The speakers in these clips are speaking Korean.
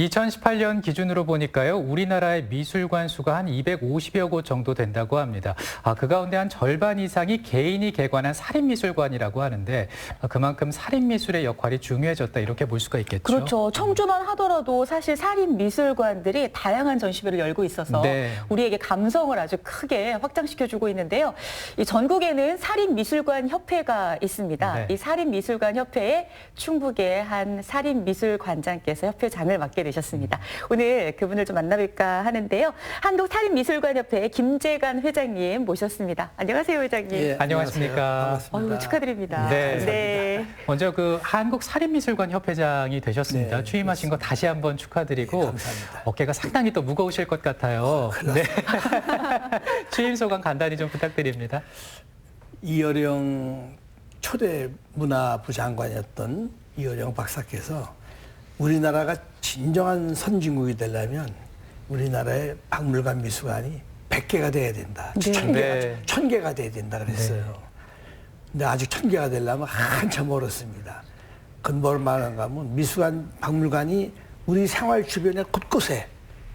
2018년 기준으로 보니까요, 우리나라의 미술관 수가 한 250여 곳 정도 된다고 합니다. 그 가운데 한 절반 이상이 개인이 개관한 살인미술관이라고 하는데 그만큼 살인미술의 역할이 중요해졌다 이렇게 볼 수가 있겠죠. 그렇죠. 청주만 하더라도 사실 살인미술관들이 다양한 전시회를 열고 있어서 네. 우리에게 감성을 아주 크게 확장시켜주고 있는데요. 이 전국에는 살인미술관 협회가 있습니다. 네. 이 살인미술관 협회에 충북의 한 살인미술관장께서 협회장을 맡게 되셨습니다. 오늘 그분을 좀 만나볼까 하는데요. 한국살인미술관협회 김재관 회장님 모셨습니다. 안녕하세요, 회장님. 예, 안녕하십니까. 반갑습니다. 축하드립니다. 네. 먼저 한국살인미술관 협회장이 되셨습니다. 네, 취임하신 거 다시 한번 축하드리고 네, 감사합니다. 어깨가 상당히 또 무거우실 것 같아요. 네. 취임 소감 간단히 좀 부탁드립니다. 이어령 초대 문화부 장관이었던 이어령 박사께서 우리나라가 진정한 선진국이 되려면 우리나라의 박물관 미술관이 100개가 돼야 된다. 네. 1000개가 돼야 된다 그랬어요. 근데 아직 1000개가 되려면 한참 멀었습니다. 그건 뭘 말하는가 하면 미술관, 박물관이 우리 생활 주변에 곳곳에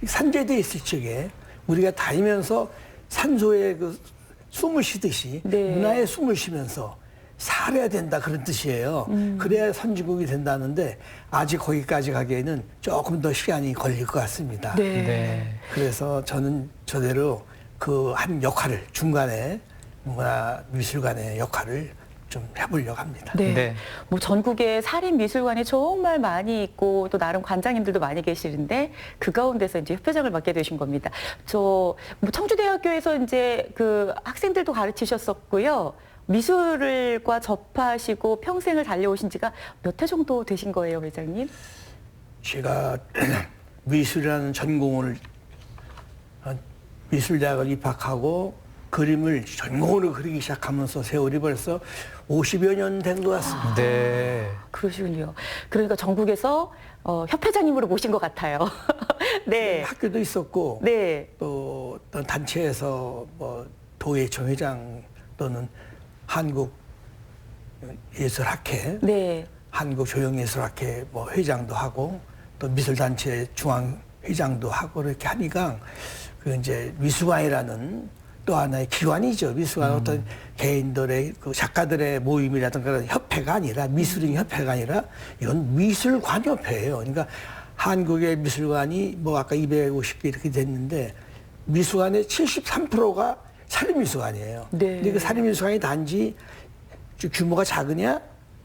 산재되어 있을 적에 우리가 다니면서 산소에 그 숨을 쉬듯이 네. 문화에 숨을 쉬면서 살아야 된다 그런 뜻이에요. 그래야 선진국이 된다는데 아직 거기까지 가기에는 조금 더 시간이 걸릴 것 같습니다. 네. 그래서 저는 저대로 그 한 역할을 중간에 문화미술관의 역할을 좀 해보려고 합니다. 네. 네. 뭐 전국에 살인미술관이 정말 많이 있고 또 나름 관장님들도 많이 계시는데 그 가운데서 이제 협회장을 맡게 되신 겁니다. 뭐 청주대학교에서 이제 그 학생들도 가르치셨었고요. 미술과 접하시고 평생을 달려오신 지가 몇 해 정도 되신 거예요, 회장님? 제가 미술이라는 전공을 미술대학을 입학하고 그림을 전공으로 그리기 시작하면서 세월이 벌써 50여 년 된 것 같습니다. 네. 그러시군요. 그러니까 전국에서 협회장님으로 모신 것 같아요. 네. 학교도 있었고 네. 또 어떤 단체에서 뭐 도예청 회장 또는 한국예술학회, 네. 한국조형예술학회 뭐 회장도 하고 또 미술단체 중앙회장도 하고 이렇게 하니까 그 이제 미술관이라는 또 하나의 기관이죠. 미술관 어떤 개인들의 그 작가들의 모임이라든가 그런 협회가 아니라 미술인 협회가 아니라 이건 미술관협회예요. 그러니까 한국의 미술관이 뭐 아까 250개 이렇게 됐는데 미술관의 73%가 살인미술관이에요. 네. 근데 그 살인미술관이 단지 규모가 작으냐,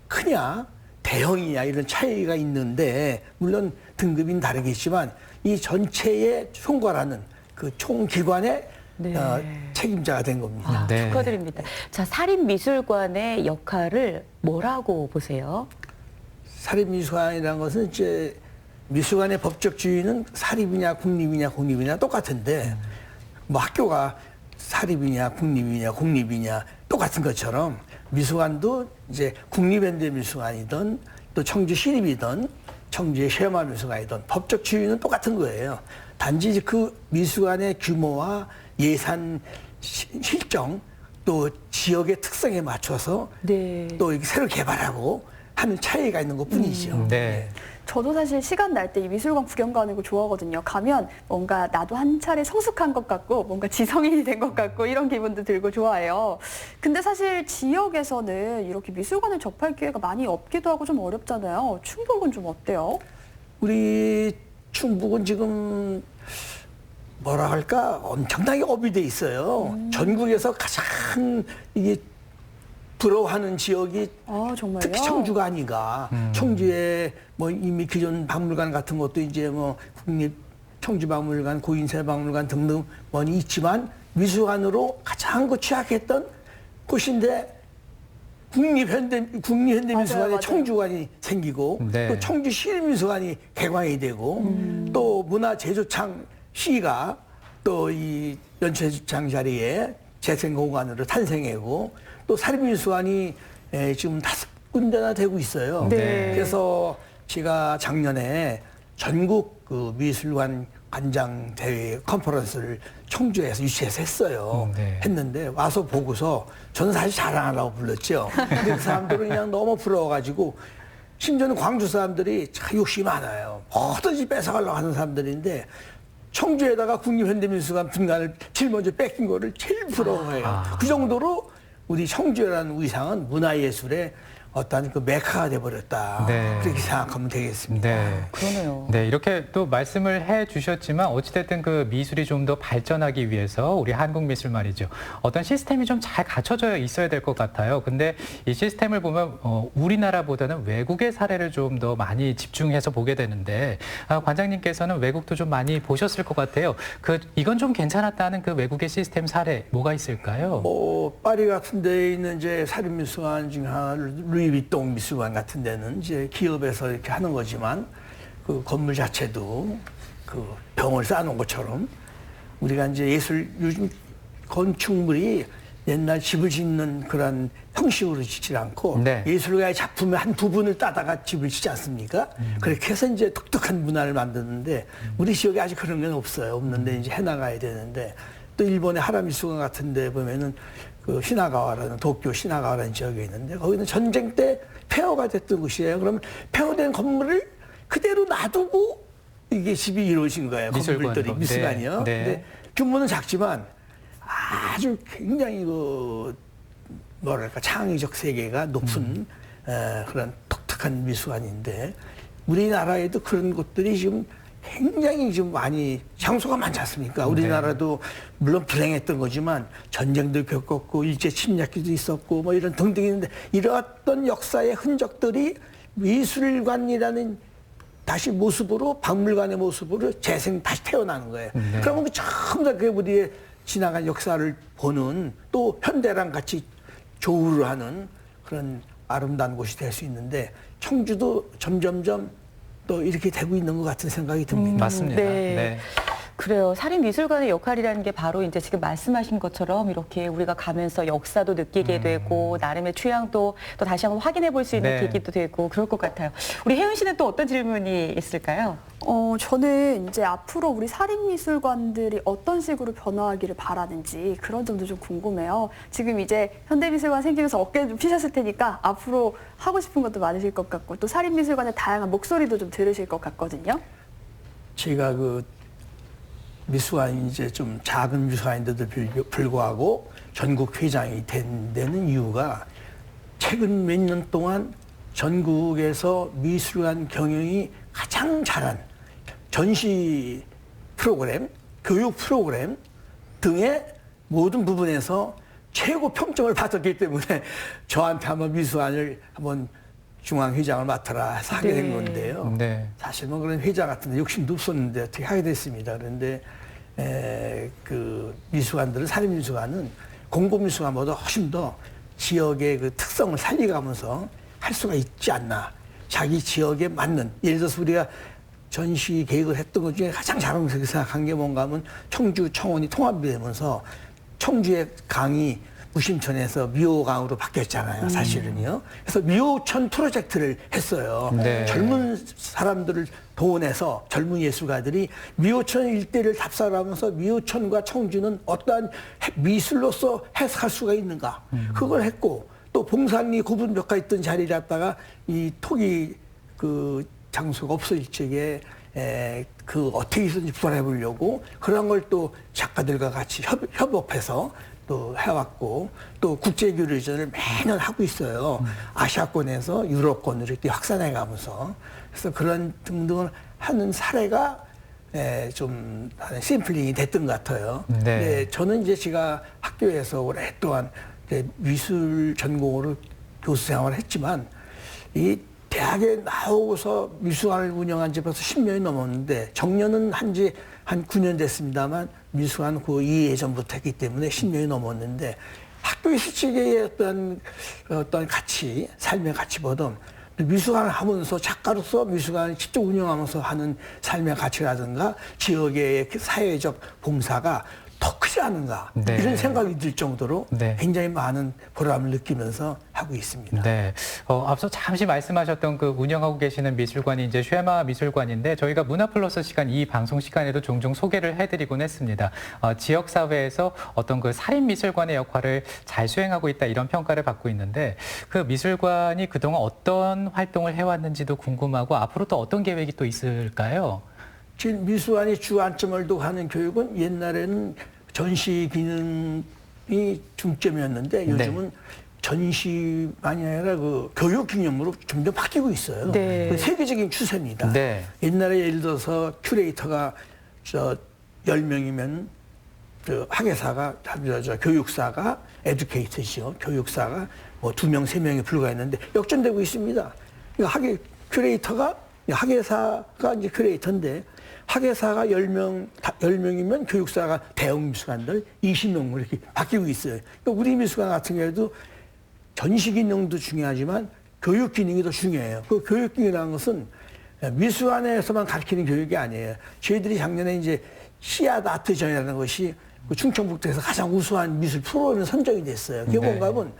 크냐, 대형이냐 이런 차이가 있는데 물론 등급은 다르겠지만 이 전체에 총괄하는 그 총기관의 네. 책임자가 된 겁니다. 네. 축하드립니다. 자, 살인미술관의 역할을 뭐라고 보세요? 사립미술관이라는 것은 이제 미술관의 법적 지위는 사립이냐 국립이냐 공립이냐 똑같은데 뭐 학교가 사립이냐 국립이냐 공립이냐 똑같은 것처럼 미술관도 이제 국립현대미술관이든 또 청주시립이든 청주의 시험화미술관이든 법적 지위는 똑같은 거예요. 단지 그 미술관의 규모와 예산 실정 또 지역의 특성에 맞춰서 네. 또 이렇게 새로 개발하고 하는 차이가 있는 것 뿐이죠. 네. 저도 사실 시간 날 때 이 미술관 구경 가는 거 좋아하거든요. 가면 뭔가 나도 한 차례 성숙한 것 같고 뭔가 지성인이 된 것 같고 이런 기분도 들고 좋아해요. 근데 사실 지역에서는 이렇게 미술관을 접할 기회가 많이 없기도 하고 좀 어렵잖아요. 충북은 좀 어때요? 우리 충북은 지금 뭐라 할까 엄청나게 업이 돼 있어요. 전국에서 가장 이게 부러워하는 지역이 아, 정말요? 특히 청주가 아닌가. 청주에 뭐 이미 기존 박물관 같은 것도 이제 뭐 국립 청주박물관, 고인세박물관 등등 많이 있지만 미술관으로 가장 그 취약했던 곳인데 국립현대미술관에 맞아요. 청주관이 생기고 네. 또 청주시립미술관이 개관이 되고 또 문화제조창 시가 또 이 연체조창 자리에 재생공간으로 탄생하고 또 사립미술관이 지금 5군데나 되고 있어요. 네. 그래서 제가 작년에 전국 그 미술관 관장 대회 컨퍼런스를 청주에서 유치해서 했어요. 네. 했는데 와서 보고서 저는 사실 자랑하라고 불렀죠. 근데 그 사람들은 그냥 너무 부러워가지고 심지어는 광주 사람들이 참 욕심이 많아요. 뭐든지 뺏어가려고 하는 사람들인데 청주에다가 국립현대미술관 분관을 제일 먼저 뺏긴 거를 제일 부러워해요. 그 정도로 우리 청주라는 의상은 문화예술의 어떤 그 메카가 돼버렸다. 네. 그렇게 생각하면 되겠습니다. 네. 그러네요. 네, 이렇게 또 말씀을 해 주셨지만 어찌됐든 그 미술이 좀 더 발전하기 위해서 우리 한국 미술 말이죠. 어떤 시스템이 좀 잘 갖춰져 있어야 될 것 같아요. 근데 이 시스템을 보면 우리나라보다는 외국의 사례를 좀 더 많이 집중해서 보게 되는데 관장님께서는 외국도 좀 많이 보셨을 것 같아요. 이건 좀 괜찮았다는 그 외국의 시스템 사례 뭐가 있을까요? 파리 같은 데에 있는 이제 사립미술관 중 하나를 루이비통 미술관 같은 데는 이제 기업에서 이렇게 하는 거지만 그 건물 자체도 그 병을 쌓아놓은 것처럼 우리가 이제 요즘 건축물이 옛날 집을 짓는 그런 형식으로 짓지 않고 네. 예술가의 작품의 한 부분을 따다가 집을 짓지 않습니까? 그렇게 해서 이제 독특한 문화를 만드는데 우리 지역에 아직 그런 건 없어요. 없는데 이제 해나가야 되는데 또 일본의 하라미수관 같은 데 보면은 그 시나가와라는 도쿄 시나가와라는 지역에 있는데 거기는 전쟁 때 폐허가 됐던 곳이에요. 그러면 폐허된 건물을 그대로 놔두고 이게 집이 이루어진 거예요. 건물들이 미술관이요. 네. 근데 규모는 작지만 아주 굉장히 그 뭐랄까 창의적 세계가 높은 그런 독특한 미술관인데 우리나라에도 그런 곳들이 지금 굉장히 좀 많이 장소가 많지 않습니까? 우리나라도 물론 불행했던 거지만 전쟁도 겪었고 일제 침략기도 있었고 뭐 이런 등등 있는데 이러했던 역사의 흔적들이 미술관이라는 다시 모습으로 박물관의 모습으로 다시 태어나는 거예요. 그러면 전부 다 그 우리의 지나간 역사를 보는 또 현대랑 같이 조우를 하는 그런 아름다운 곳이 될 수 있는데 청주도 점점점 또 이렇게 되고 있는 것 같은 생각이 듭니다. 맞습니다. 네. 네. 그래요. 사립미술관의 역할이라는 게 바로 이제 지금 말씀하신 것처럼 이렇게 우리가 가면서 역사도 느끼게 되고 나름의 취향도 또 다시 한번 확인해 볼 수 있는 네. 계기도 되고 그럴 것 같아요. 우리 혜윤 씨는 또 어떤 질문이 있을까요? 저는 이제 앞으로 우리 사립미술관들이 어떤 식으로 변화하기를 바라는지 그런 점도 좀 궁금해요. 지금 이제 현대미술관 생기면서 어깨를 좀 피셨을 테니까 앞으로 하고 싶은 것도 많으실 것 같고 또 사립미술관의 다양한 목소리도 좀 들으실 것 같거든요. 제가 그 미술관이 이제 좀 작은 미술관인데도 불구하고 전국 회장이 된 데는 이유가 최근 몇 년 동안 전국에서 미술관 경영이 가장 잘한 전시 프로그램, 교육 프로그램 등의 모든 부분에서 최고 평점을 받았기 때문에 저한테 한번 미술관을 한번 중앙회장을 맡아라 해서 하게 된 건데요. 네. 사실 뭐 그런 회장 같은 데 욕심도 없었는데 어떻게 하게 됐습니다. 그런데 그 미술관들은 사립미술관은 공공미술관보다 훨씬 더 지역의 그 특성을 살려가면서 할 수가 있지 않나. 자기 지역에 맞는 예를 들어서 우리가 전시 계획을 했던 것 중에 가장 자랑스럽게 생각한 게 뭔가 하면 청주 청원이 통합이 되면서 청주의 강이 무심천에서 미호강으로 바뀌었잖아요, 사실은요. 그래서 미호천 프로젝트를 했어요. 네. 젊은 사람들을 동원해서 젊은 예술가들이 미호천 일대를 답사를 하면서 미호천과 청주는 어떠한 미술로서 해석할 수가 있는가. 그걸 했고 또 봉산리 고분벽화 있던 자리를 갖다가 이 토기 그 장소가 없어질 적에 그 어떻게 해서든지 부활해 보려고 그런 걸 또 작가들과 같이 협업해서 또 해왔고 또 국제교류전을 매년 하고 있어요. 아시아권에서 유럽권으로 이렇게 확산해 가면서 그래서 그런 등등을 하는 사례가 좀 샘플링이 됐던 것 같아요. 네. 네, 저는 이제 제가 학교에서 오랫동안 미술 전공으로 교수 생활을 했지만 이 대학에 나오고서 미술관을 운영한 지 벌써 10년이 넘었는데 정년은 한 지 한 9년 됐습니다만 미술관 그 이예전부터 했기 때문에 10년이 넘었는데 학교 실직의 어떤 가치, 삶의 가치보다 미술관을 하면서 작가로서 미술관을 직접 운영하면서 하는 삶의 가치라든가 지역의 사회적 봉사가 더 크지 않은가 네. 이런 생각이 들 정도로 네. 굉장히 많은 보람을 느끼면서 하고 있습니다. 네. 앞서 잠시 말씀하셨던 그 운영하고 계시는 미술관이 이제 쉐마 미술관인데 저희가 문화플러스 시간 이 방송 시간에도 종종 소개를 해드리곤 했습니다. 지역사회에서 어떤 그 살인미술관의 역할을 잘 수행하고 있다 이런 평가를 받고 있는데 그 미술관이 그동안 어떤 활동을 해왔는지도 궁금하고 앞으로 또 어떤 계획이 또 있을까요? 지금 미술관이 주안점을 두고 하는 교육은 옛날에는 전시 기능이 중점이었는데 요즘은 전시만이 아니라 그 교육 기념으로 점점 바뀌고 있어요. 네. 그 세계적인 추세입니다. 네. 옛날에 예를 들어서 큐레이터가 10명이면 학예사가 교육사가 에듀케이터죠. 교육사가 뭐 2명, 3명이 불과했는데 역전되고 있습니다. 그러니까 큐레이터가 학예사가 이제 큐레이터인데 학예사가 10명이면 교육사가 대형 미술관들 20명으로 이렇게 바뀌고 있어요. 그러니까 우리 미술관 같은 경우에도 전시 기능도 중요하지만 교육 기능이 더 중요해요. 그 교육 기능이라는 것은 미술관에서만 가르치는 교육이 아니에요. 저희들이 작년에 이제 씨앗 아트전이라는 것이 충청북도에서 가장 우수한 미술 프로그램에 선정이 됐어요. 그게 뭔가 하면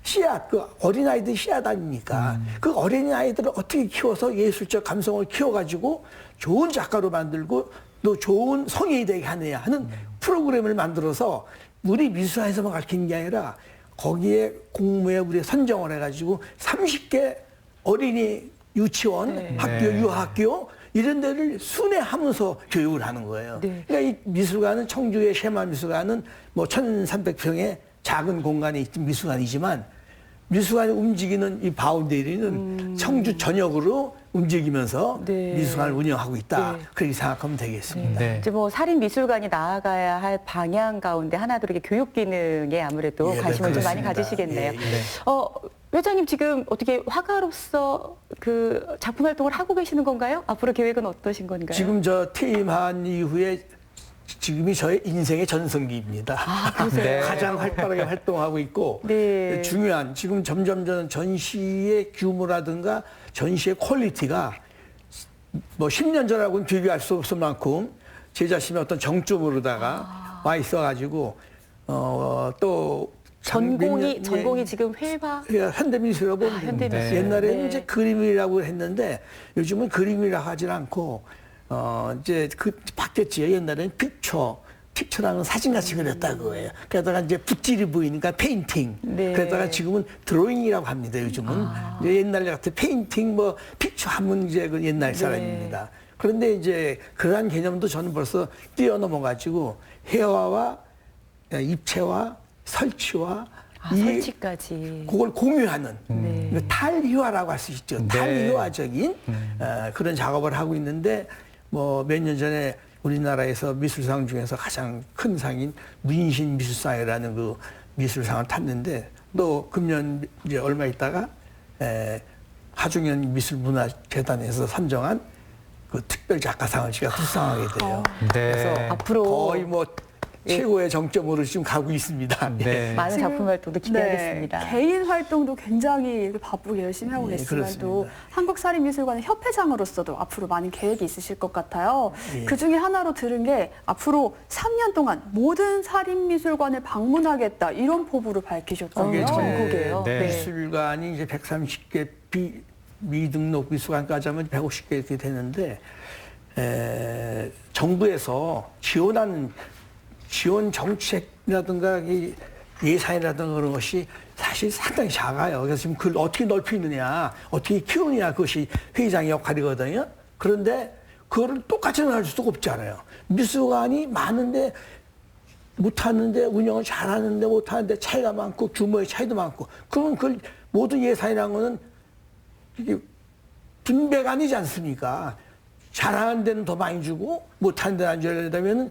씨앗, 그 어린아이들 씨앗 아닙니까? 그 어린아이들을 어떻게 키워서 예술적 감성을 키워가지고 좋은 작가로 만들고 또 좋은 성인이 되게 하느냐 하는 프로그램을 만들어서 우리 미술관에서만 가르치는 게 아니라 거기에 공모에 우리가 선정을 해가지고 30개 어린이 유치원, 네. 학교, 네. 유학교 이런 데를 순회하면서 교육을 하는 거예요. 네. 그러니까 이 미술관은 청주의 쉐마 미술관은 뭐 1,300평의 작은 공간에 있던 미술관이지만 미술관이 움직이는 이 바운데리는 청주 전역으로 움직이면서 네. 미술관을 운영하고 있다. 네. 그렇게 생각하면 되겠습니다. 네. 이제 뭐 살인 미술관이 나아가야 할 방향 가운데 하나도 이렇게 교육 기능에 아무래도 예, 네, 관심을 좀 많이 그렇습니다. 가지시겠네요. 예, 예. 회장님 지금 어떻게 화가로서 그 작품 활동을 하고 계시는 건가요? 앞으로 계획은 어떠신 건가요? 지금 퇴임한 이후에 지금이 저의 인생의 전성기입니다. 아, 그러세요? 네. 가장 활발하게 활동하고 있고 네. 중요한 지금 점점 전시의 규모라든가 전시의 퀄리티가 뭐 10년 전하고는 비교할 수 없을 만큼 제 자신의 어떤 정점으로다가 와 있어가지고 또 전공이 예, 지금 회화. 현대미술이라고 보면 현대미술. 됩니다. 네. 옛날에는 네. 이제 그림이라고 했는데 요즘은 그림이라고 하질 않고 이제 바뀌었지요. 옛날에는 픽처라는 사진같이 그렸다 그거예요. 그러다가 이제 붓질이 보이니까 페인팅. 네. 그러다가 지금은 드로잉이라고 합니다. 요즘은 이제 옛날 같은 페인팅 뭐 픽처 하면 이제 그 옛날 사람입니다. 그런데 이제 그러한 개념도 저는 벌써 뛰어넘어가지고 회화와 입체와 설치와 설치까지. 그걸 공유하는 네. 탈휘화라고 할 수 있죠. 네. 탈휘화적인 그런 작업을 하고 있는데 뭐 몇 년 전에 우리나라에서 미술상 중에서 가장 큰 상인 문신 미술상이라는 그 미술상을 탔는데 또 금년 이제 얼마 있다가 하중현 미술문화재단에서 선정한 그 특별 작가상을 제가 수상하게 돼요. 네. 그래서 앞으로 거의 뭐 최고의 정점으로 지금 가고 있습니다. 네. 많은 지금, 작품 활동도 기대하겠습니다. 네, 개인 활동도 굉장히 바쁘게 열심히 하고 예, 계시지만 또 그렇습니다. 한국살인미술관의 협회장으로서도 앞으로 많은 계획이 있으실 것 같아요. 예. 그 중에 하나로 들은 게 앞으로 3년 동안 모든 살인미술관을 방문하겠다 이런 포부를 밝히셨거든요. 그게 전국이에요. 네. 미술관이 이제 130개 미등록 미술관까지 하면 150개 이렇게 되는데 정부에서 지원 정책이라든가 예산이라든가 그런 것이 사실 상당히 작아요. 그래서 지금 그걸 어떻게 넓히느냐, 어떻게 키우느냐 그것이 회장의 역할이거든요. 그런데 그거를 똑같이 할 수가 없잖아요. 미술관이 많은데 못하는데 운영을 잘하는데 못하는데 차이가 많고 규모의 차이도 많고 그러면 그 모든 예산이라는 거는 이게 분배가 아니지 않습니까? 잘하는 데는 더 많이 주고 못하는 데는 안 줘야 된다면은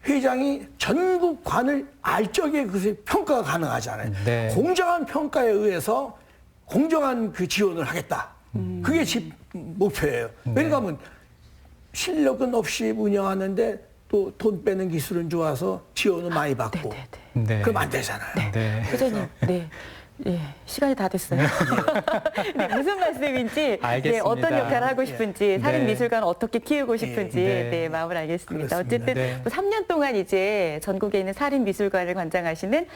회장이 전국관을 알적에 그것이 평가가 가능하잖아요. 네. 공정한 평가에 의해서 공정한 그 지원을 하겠다. 그게 제 목표예요. 왜냐하면 실력은 없이 운영하는데 또 돈 빼는 기술은 좋아서 지원을 많이 받고 네. 그럼 안 되잖아요. 네. 회장님, 네. 예, 시간이 다 됐어요. 네, 무슨 말씀인지, 네, 알겠습니다. 어떤 역할을 하고 싶은지, 네. 사립미술관 어떻게 키우고 싶은지, 네. 네, 마음을 알겠습니다. 그렇습니다. 어쨌든 네. 뭐 3년 동안 이제 전국에 있는 사립미술관을 관장하시는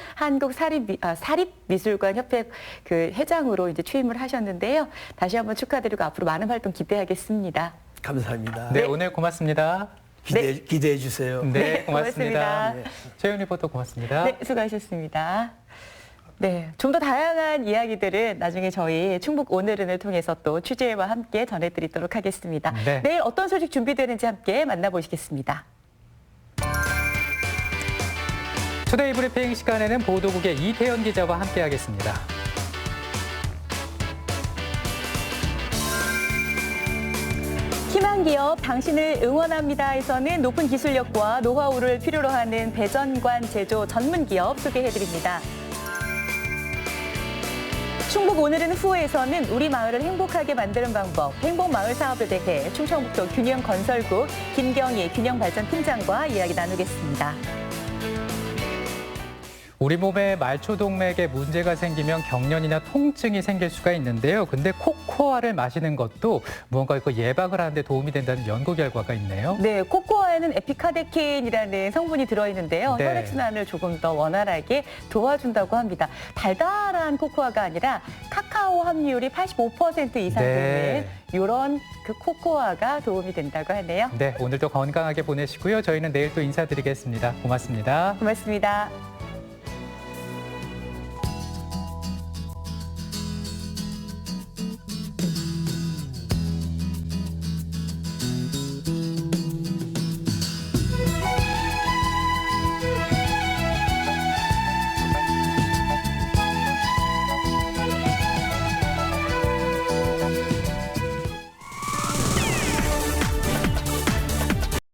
사립미술관 협회 그 회장으로 이제 취임을 하셨는데요. 다시 한번 축하드리고 앞으로 많은 활동 기대하겠습니다. 감사합니다. 네, 오늘 고맙습니다. 기대해 주세요. 네, 고맙습니다. 고맙습니다. 최윤 리포터 고맙습니다. 네, 수고하셨습니다. 네, 좀 더 다양한 이야기들은 나중에 저희 충북 오늘은을 통해서 또 취재와 함께 전해드리도록 하겠습니다. 네. 내일 어떤 소식 준비되는지 함께 만나보시겠습니다. 투데이 브리핑 시간에는 보도국의 이태현 기자와 함께하겠습니다. 희망 기업 당신을 응원합니다에서는 높은 기술력과 노하우를 필요로 하는 배전관 제조 전문 기업 소개해드립니다. 충북 오늘은 후에서는 우리 마을을 행복하게 만드는 방법, 행복마을 사업에 대해 충청북도 균형건설국 김경희 균형발전팀장과 이야기 나누겠습니다. 우리 몸에 말초동맥에 문제가 생기면 경련이나 통증이 생길 수가 있는데요. 근데 코코아를 마시는 것도 무언가 이거 예방을 하는 데 도움이 된다는 연구 결과가 있네요. 네, 코코아에는 에피카데킨이라는 성분이 들어있는데요. 네. 혈액순환을 조금 더 원활하게 도와준다고 합니다. 달달한 코코아가 아니라 카카오 함유율이 85% 이상 되는 네. 이런 그 코코아가 도움이 된다고 하네요. 네, 오늘도 건강하게 보내시고요. 저희는 내일 또 인사드리겠습니다. 고맙습니다. 고맙습니다.